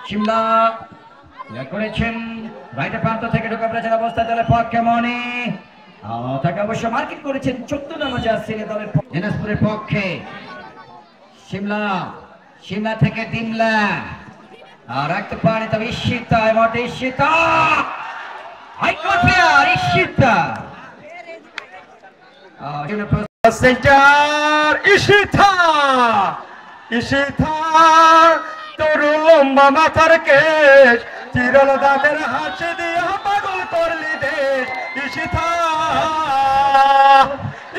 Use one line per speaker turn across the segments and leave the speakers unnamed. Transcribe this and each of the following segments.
শিমলা করেছেন রাইটের প্রান্ত থেকে ঢোকা পড়েছেন অবস্থা দলের পক্ষে মনে তাকে অবশ্য মার্কিং করেছেন 14 নম্বর জার্সি দলের দিনাজপুরের পক্ষে শিমলা থেকে দিমলা আর রাখতে পারে তবে ঈশিতা এমতে ঈশিতা
সেন্টার ঈশিতা তরু লম্বা মাথার কেশ চিরল দাঁতের হাসি দিয়ে পাগল করলি দেশ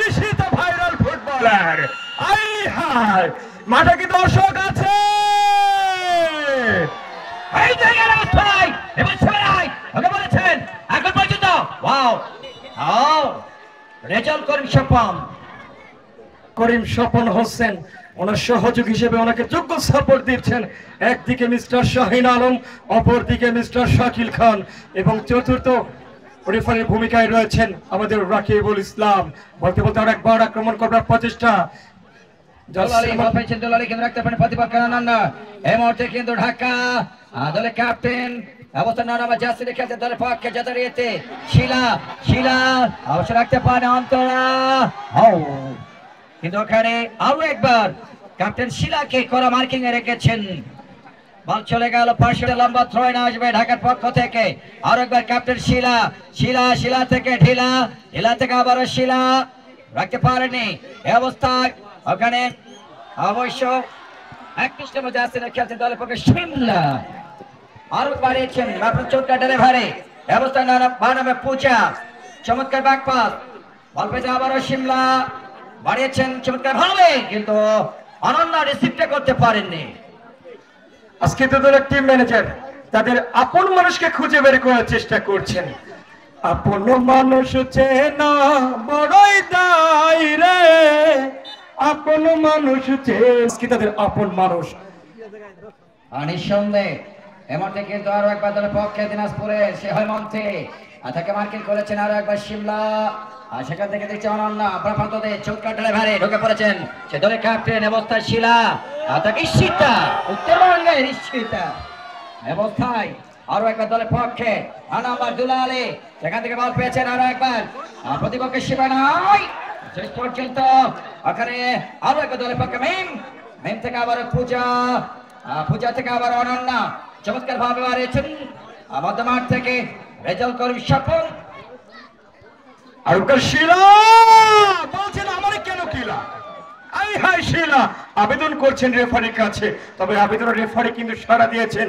ঈশিতা ভাইরাল ফুটবলার আই হাই মাঠে কি দর্শক আছে
এই জায়গায় ভাই এবং সবাই ওকে বলেছেন এখন পর্যন্ত ওয়াও রেজাল্ট
করিম স্বপন হোসেন ওনার সহযোগ হিসেবে ওনাকে যোগ্য সাপোর্ট দিচ্ছেন একদিকে মিস্টার শাহিন আলম অপরদিকে মিস্টার শাকিল খান এবং চতুর্থ রেফারির ভূমিকায় রয়েছেন আমাদের রাকিবুল ইসলাম বলতে বলতে আর একবার আক্রমণ করবার প্রচেষ্টা
এই মুহূর্তে কিন্তু ঢাকা দলের ক্যাপ্টেন অবস্থান নাম্বার জার্সি রেখেছে দলের পক্ষে যাতায়াতে শিলা অবশ্য রাখতে পারে অন্তরা কিন্তু ওখানে আরো একবার ক্যাপ্টেন শিলাকে করা মার্কিং এ রেখেছেন বল চলে গেল পাশে লম্বা থ্রো না আসবে ঢাকার পক্ষ থেকে আরো একবার ক্যাপ্টেন শিলা থেকে ঢিলা থেকে আবারও শিলা রাখতে পারেনি এই অবস্থায় ওখানে অবশ্য 31 নম্বর জার্সি রেখেছে দলের পক্ষে শিমলা আরো বাড়িয়েছেন আপনার চোটকা ডেলিভারি অবস্থা নামে পূজা চমৎকার ব্যাক পাস বল পেয়েছে আবারও শিমলা বাড়িয়েছেন চমৎকার ভাবে কিন্তু অনন্যা রিসিভটা করতে পারেননি
আজকে তো দলের টিম ম্যানেজার তাদের আপন মানুষকে খুঁজে বের করার চেষ্টা করছেন আপন মানুষ চেনা বড়ই দায় রে আপন মানুষ আজকে তাদের আপন মানুষ
নিঃসন্দেহে এমনটা কিন্তু আরো একবার দলের পক্ষে দিনাজপুরে সে হয় মন্ত্রী তাকে মার্কিং করেছেন আরো একবার শিমলা আর সেখান থেকে দেখছি অনন্যা প্রান্ততে চোটকা ডেলিভারি ঢুকে পড়েছেন সে দলের ক্যাপ্টেন অবস্থায় শিলা আর তাকে ঈশিতা উত্তরবঙ্গের ঈশিতা অবস্থায় আরো একবার দলের পক্ষে নাম্বার দুলালে সেখান থেকে বল পেয়েছেন আরো একবার প্রতিপক্ষের সীমানায় শেষ পর্যন্ত ওখানে আরো একবার দলের পক্ষে মেম থেকে আবার পূজা থেকে আবার অনন্যা চমৎকার ভাবে বাড়িয়েছেন মধ্যমাঠ থেকে রেজাল্ট করিম স্বপন
আর শিলা বলছেন আমার কেন কিলা আই হাই শিলা আবেদন করছেন রেফারির কাছে তবে আবেদন রেফারি কিন্তু সাড়া দিয়েছেন